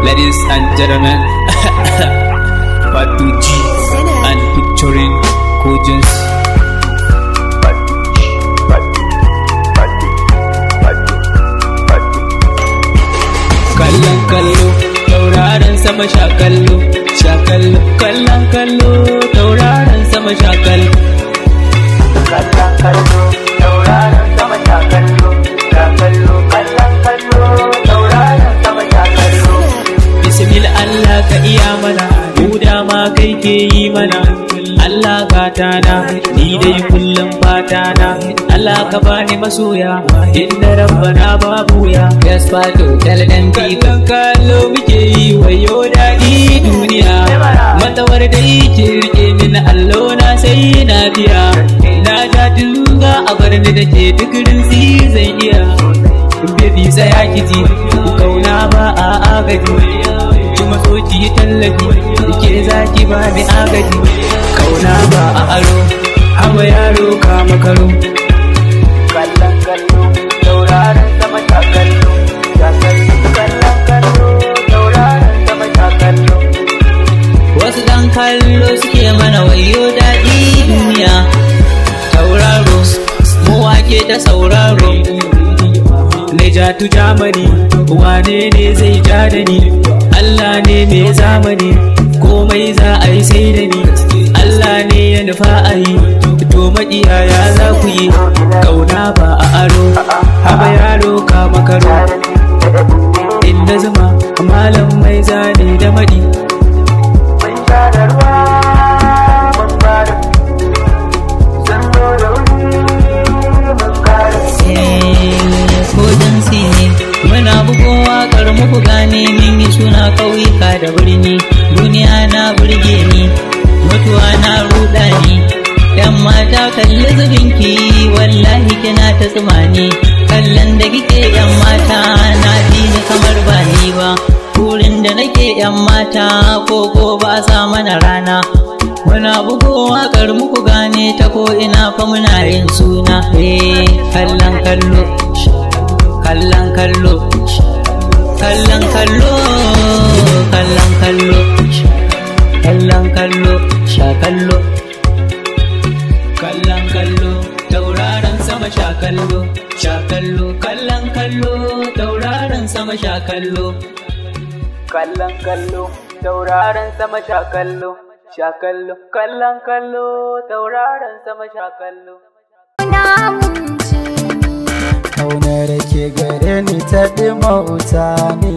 Ladies and gentlemen, Batu G and featuring Kojins. Kallon kallo, tauraron sama sha kallo, sha kallo, kallon kallo, tauraron sama sha kallo. Kallon kallo, tauraron sama sha kallo, sha kallo, kallon kallo, tauraron sama sha kallo. Bismillah Allah ka iya mana, mu dama kai ke yi mana. Allah gata na, ni dai kullum fata na. Allah ka bani masoya, inda rabbana babu ya. Yes Fato, tell them people kallo muke yi wayo daɗi duniya. Matawar dai ke rike ni na allo na sai na biya. Na ja tunga a barni da ke tukurin zan iya. Baby tsaya kiji, kauna ba a agaji. Kuma soki tallafi, ke zaki ba ni agaji. Kauna ba a aro, haba yaro kama karo. Kallon kallo, tauraron sama ta kallo, ta kallo, kallon kallo, tauraron sama ta kallo. Wasu dan kallo suke mana wayo daɗi duniya. Tauraro, mu wake ta sauraro. Naija tu Germany, wane ne zai ja da ni? Allah ne mai zamani, komai za a yi sai da ni. Allah ne ya nufa a yi, to maƙiyaya za ku yi. Ƙauna ba a aro, haba yaro kama karo. Inda zuma, malam mai zane da maɗi. Muna bugun waƙar muku gane min yi suna ƙauyuka da birni. Duniya na burge ni, mutuwa na ruɗa ni. Yan mata kalli zubinki, wallahi kina ta tsumani. Kallon da kike yan mata na ji ni kamar ba ni ba. Burin da nake yan mata koko ba sa mana rana. Muna bugo waƙar muku gane ta ko ina fa muna yin suna. Kallon kallo, kallon kallo, kallon kallo, kallon kallo, kallon kallo, sha kallo. Kallon kallo, tauraron sama sha kallo, sha kallo, kallon kallo, tauraron sama sha kallo. Kallon kallo, tauraron sama sha kallo, sha kallo, kallon kallo, tauraron sama sha kallo. Kaunar ke gare ni ta ɗi mauta ne.